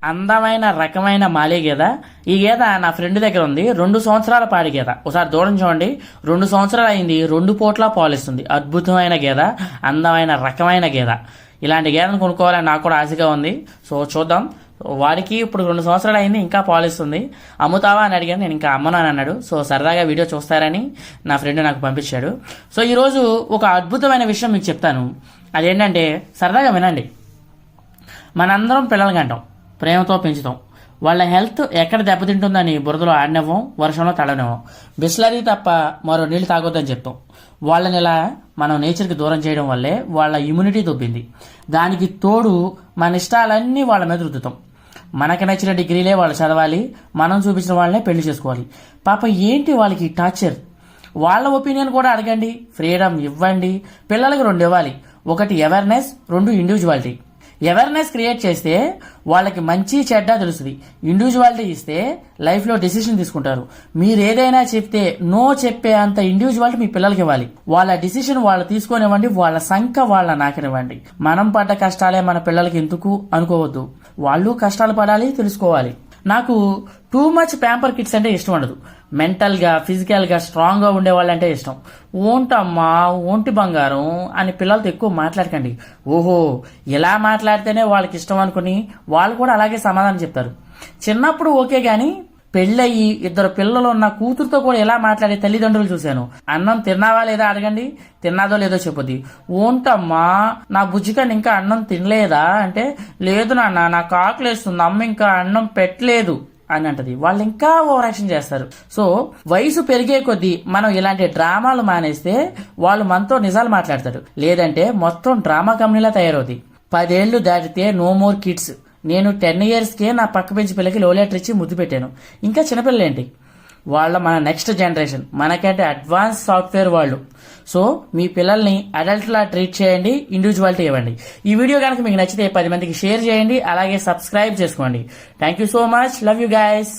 అందమైన రకమైన మాలే గేద. ఈ గేద నా ఫ్రెండ్ దగ్గర ఉంది. 2 సంవత్సరాల పాడి గేద. ఒకసారి దూరం చూడండి, 2 సంవత్సరాలు అయింది, 2 పూట్ల పాలిస్తుంది. అద్భుతమైన గేద, అందమైన రకమైన గేద. ఇలాంటి గేదెను కొనుక్కోవాలని నాకు కూడా ఆశగా ఉంది. సో చూద్దాం. వాడికి ఇప్పుడు 2 సంవత్సరాలు అయింది, ఇంకా పాలిస్తుంది. అమ్ముతావా అని అడిగాను. నేను ఇంకా అమ్మను అని అన్నాడు. సో సరదాగా వీడియో చూస్తారని నా ఫ్రెండ్ నాకు పంపించాడు. సో ఈరోజు ఒక అద్భుతమైన విషయం మీకు చెప్తాను. అదేంటంటే సరదాగా వినండి. మనందరం పిల్లలకి అంటాం, ప్రేమతో పెంచుతాం. వాళ్ళ హెల్త్ ఎక్కడ దెబ్బతింటుందని బురదలో ఆడినవ్వం, వర్షంలో తడనివ్వం. బిస్లరీ తప్ప మరో నీళ్లు తాగొద్దని చెప్తాం. వాళ్ళని ఇలా మనం నేచర్కి దూరం చేయడం వల్లే వాళ్ళ ఇమ్యూనిటీ దొబ్బింది. దానికి తోడు మన ఇష్టాలన్నీ వాళ్ళ మీద రుద్దుతాం. మనకి నచ్చిన డిగ్రీలే వాళ్ళు చదవాలి, మనం చూపించిన వాళ్ళనే పెళ్లి చేసుకోవాలి. పాప ఏంటి వాళ్ళకి టార్చర్? వాళ్ళ ఒపీనియన్ కూడా అడగండి, ఫ్రీడమ్ ఇవ్వండి. పిల్లలకి 2 ఇవ్వాలి. 1 అవేర్నెస్, 2 ఇండివిజువాలిటీ. అవేర్నెస్ క్రియేట్ చేస్తే వాళ్ళకి మంచి చెడ్డ తెలుస్తుంది. ఇండివిజువాలిటీ ఇస్తే లైఫ్లో డెసిషన్ తీసుకుంటారు. మీరు ఏదైనా చెప్తే నో చెప్పే అంత ఇండివిజువాలిటీ మీ పిల్లలకి ఇవ్వాలి. వాళ్ళ డెసిషన్ వాళ్ళు తీసుకొనివ్వండి, వాళ్ళ సంఖ్య వాళ్ళ నాకనివ్వండి. మనం పడ్డ కష్టాలే మన పిల్లలకి ఎందుకు అనుకోవద్దు. వాళ్ళు కష్టాలు పడాలి, తెలుసుకోవాలి. నాకు టూ మచ్ ప్యాంపర్ కిడ్స్ అంటే ఇష్టం ఉండదు. మెంటల్గా ఫిజికల్గా స్ట్రాంగ్గా ఉండేవాళ్ళంటే ఇష్టం. ఓంటమ్మా ఓంటి బంగారం అని పిల్లలతో ఎక్కువ మాట్లాడకండి. ఓహో ఇలా మాట్లాడితేనే వాళ్ళకి ఇష్టం అనుకుని వాళ్ళు కూడా అలాగే సమాధానం చెప్తారు. చిన్నప్పుడు ఓకే గాని పెళ్ళయి 2 పిల్లలు ఉన్న కూతురుతో కూడా ఎలా మాట్లాడే తల్లిదండ్రులు చూశాను. అన్నం తిన్నావా లేదా అడగండి, తిన్నాదో లేదో చెప్పొద్ది. ఓంటమ్మా నా బుజ్జికని ఇంకా అన్నం తినలేదా అంటే, లేదు నాన్న నాకు ఆకలేస్తుంది, అమ్మ ఇంకా అన్నం పెట్టలేదు అని అంటది. వాళ్ళు ఇంకా ఓవర్ యాక్షన్ చేస్తారు. సో వయసు పెరిగే కొద్దీ మనం ఇలాంటి డ్రామాలు మానేస్తే వాళ్ళు మనతో నిజాలు మాట్లాడతారు. లేదంటే మొత్తం డ్రామా కంపెనీలా తయారవుతుంది. 10 ఏళ్లు దాటితే నో మోర్ కిడ్స్. నేను 10 ఇయర్స్కే నా పక్క బెంచ్ పిల్లకి లో లెటర్ ఇచ్చి ముద్దు పెట్టాను. ఇంకా చిన్నపిల్లలేంటి? మన నెక్స్ట్ జనరేషన్, మనకంటే అడ్వాన్స్ సాఫ్ట్వేర్ వాళ్ళు. సో మీ పిల్లల్ని అడల్ట్ లా ట్రీట్ చేయండి, ఇండివిజువాలిటీ ఇవ్వండి. ఈ వీడియో కనుక మీకు నచ్చితే 10 మందికి షేర్ చేయండి, అలాగే సబ్స్క్రైబ్ చేసుకోండి. Thank you so much. Love you guys.